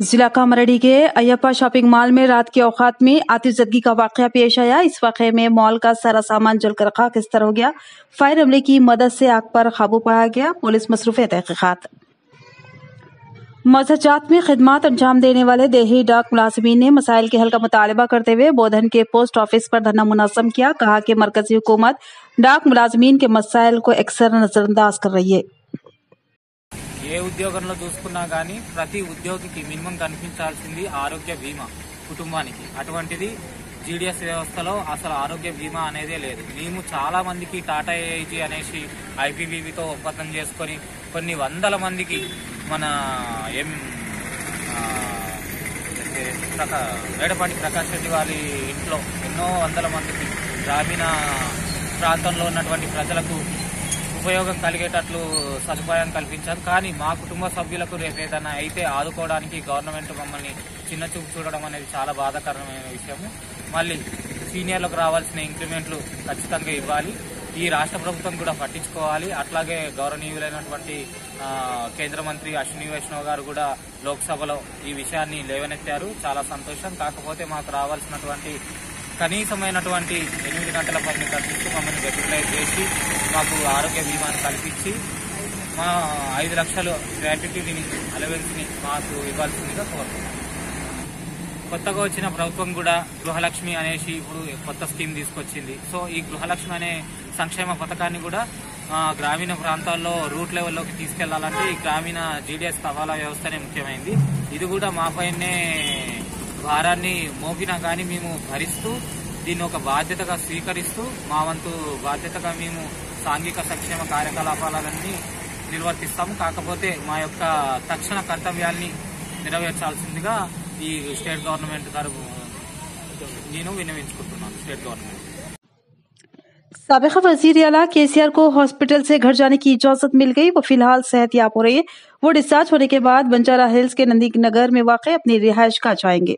जिला कामरेड्डी के Ayyappa shopping mall में रात के औकात में आतिशबाजी का वाकया पेश आया। इस वाकये में मॉल का सारा सामान जलकर खाकस्तर हो गया। फायर अमले की मदद से आग पर काबू पाया गया। पुलिस मसरूफ है तहकीकात। मौजूदात में खिदमत अंजाम देने वाले देही डाक मुलाजिमीन ने मसाइल के हल का मुतालबा करते हुए बोधन के पोस्ट ऑफिस पर धरना मुनज़्ज़म किया। कहा कि मरकजी हुकूमत डाक मुलाजिमीन के मसाइल को अक्सर नजरअंदाज कर रही है। ఏ ఉద్యోగంలో చూసుకున్నా కానీ ప్రతి ఉద్యోగికి మినిమం కనిపించాల్సింది ఆరోగ్య బీమా కుటుంబానికి. అటువంటిది జీడీఎస్ వ్యవస్థలో అసలు ఆరోగ్య బీమా అనేదే లేదు. మేము చాలా మందికి టాటా ఏఐజీ అనేసి ఐపీవీతో ఒప్పందం చేసుకొని కొన్ని వందల మందికి మన మేడపాటి ప్రకాష్ రెడ్డి వారి ఇంట్లో ఎన్నో వందల మందికి గ్రామీణ ప్రాంతంలో ఉన్నటువంటి ప్రజలకు ఉపయోగం కలిగేటట్లు సదుపాయం కల్పించారు. కానీ మా కుటుంబ సభ్యులకు రేపేదైనా అయితే ఆదుకోవడానికి గవర్నమెంట్ మమ్మల్ని చిన్న చూపు చూడడం అనేది చాలా బాధాకరమైన విషయము. మళ్ళీ సీనియర్లకు రావాల్సిన ఇంక్రిమెంట్లు ఖచ్చితంగా ఇవ్వాలి. ఈ రాష్ట్ర ప్రభుత్వం కూడా పట్టించుకోవాలి. అట్లాగే గౌరవనీయులైనటువంటి కేంద్ర మంత్రి అశ్విని వైష్ణవ్ గారు కూడా లోక్సభలో ఈ విషయాన్ని లేవనెత్తారు. చాలా సంతోషం. కాకపోతే మాకు రావాల్సినటువంటి కనీసమైనటువంటి 8 గంటల పని కల్పిస్తూ మమ్మల్ని రెగ్యులైజ్ చేసి మాకు ఆరోగ్య బీమాను కల్పించి మా 5 లక్షలు గ్రాట్యుటీని అలవెన్స్ని మాకు ఇవ్వాల్సిందిగా కోరుతున్నాం. కొత్తగా వచ్చిన ప్రభుత్వం కూడా గృహలక్ష్మి అనేసి ఇప్పుడు కొత్త స్కీమ్ తీసుకొచ్చింది. సో ఈ గృహలక్ష్మి అనే సంక్షేమ పథకాన్ని కూడా గ్రామీణ ప్రాంతాల్లో రూట్ లెవెల్లోకి తీసుకెళ్లాలంటే ఈ గ్రామీణ జీడీఎస్ తపాలా వ్యవస్థనే ముఖ్యమైనది. ఇది కూడా మాపైనే భారాన్ని మోపినా కానీ మేము భరిస్తూ దీన్ని ఒక బాధ్యతగా స్వీకరిస్తూ మా వంతు బాధ్యతగా మేము సాంఘిక సంక్షేమ కార్యకలాపాలన్నీ నిర్వర్తిస్తాము. కాకపోతే మా యొక్క తక్షణ కర్తవ్యాల్ని నెరవేర్చాల్సిందిగా ఈ స్టేట్ గవర్నమెంట్ తరఫు నేను విన్నవించుకుంటున్నాను. స్టేట్ గవర్నమెంట్ साबिक़ वज़ीर आला केसीआर को हॉस्पिटल से घर जाने की इजाजत मिल गई। वो फिलहाल सेहतियाब हो रही है। वो डिस्चार्ज होने के बाद बंजारा हिल्स के नंदी नगर में वाक़ अपनी रिहाइश का जाएंगे।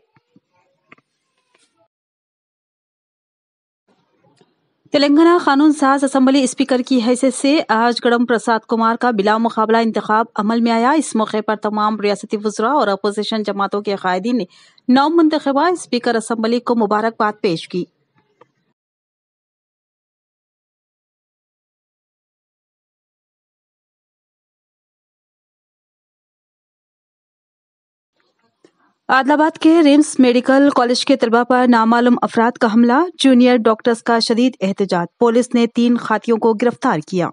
तेलंगाना कानून साज असम्बली स्पीकर की हैसियत से आज गड़म प्रसाद कुमार का बिला मुकाबला इंतखाब अमल में आया। इस मौके पर तमाम रियासती वज़रा और अपोजिशन जमातों के कायदीन ने नौ मुंतखबा स्पीकर असम्बली को मुबारकबाद पेश की। आदिलाबाद के रिम्स मेडिकल कॉलेज के तलबा पर नामालूम अफराद का हमला। जूनियर डॉक्टर्स का शदीद एहतजाज। पुलिस ने 3 खातियों को गिरफ्तार किया।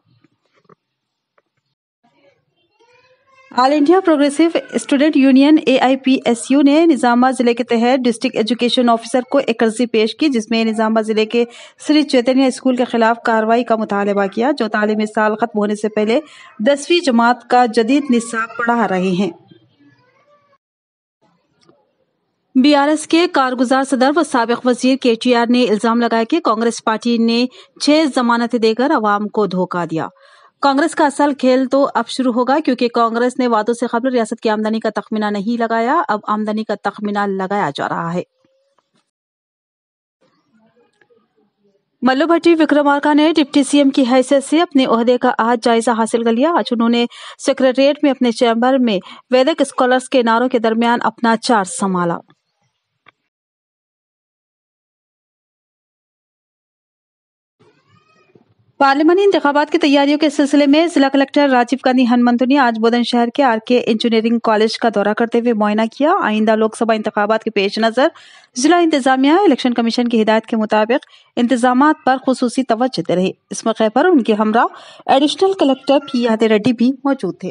All India progressive student union AIPSU ने निजामा जिले के तहत डिस्ट्रिक्ट एजुकेशन ऑफिसर को एक अर्जी पेश की, जिसमें निजामा जिले के श्री चैतन्य स्कूल के खिलाफ कार्रवाई का मुतालबा किया, जो तालीमी साल खत्म होने से पहले 10वीं जमात का जदीद निसाब पढ़ा रहे हैं। BRS के कारगुजार सदर व साबिक वजीर KTR ने इल्जाम लगाया कि कांग्रेस पार्टी ने 6 जमानतें देकर अवाम को धोखा दिया। कांग्रेस का असल खेल तो अब शुरू होगा, क्योंकि कांग्रेस ने वादों से कबल रियासत की आमदनी का तखमीना नहीं लगाया। अब आमदनी का तखमीना लगाया जा रहा है। मल्लू भट्टी विक्रमार्का ने डिप्टी CM की हैसियत से अपने ओहदे का आज जायजा हासिल कर लिया। आज उन्होंने सेक्रेटेरिएट में अपने चैम्बर में वैदिक स्कॉलर्स के नारों के दरमियान अपना चार्ज संभाला। पार्लिमानी इंतखाबात की तैयारियों के सिलसिले में जिला कलेक्टर राजीव गांधी हनुमंतु ने आज बोधन शहर के RK इंजीनियरिंग कॉलेज का दौरा करते हुए मुआयना किया। आइंदा लोकसभा इंतखाबात के पेश नजर जिला इंतजामिया इलेक्शन कमीशन की हिदायत के मुताबिक इंतजामात पर खुसूसी तवज्जो दे रहे। इस मौके पर उनके हमरा additional collector P. Yadav Reddy भी मौजूद थे।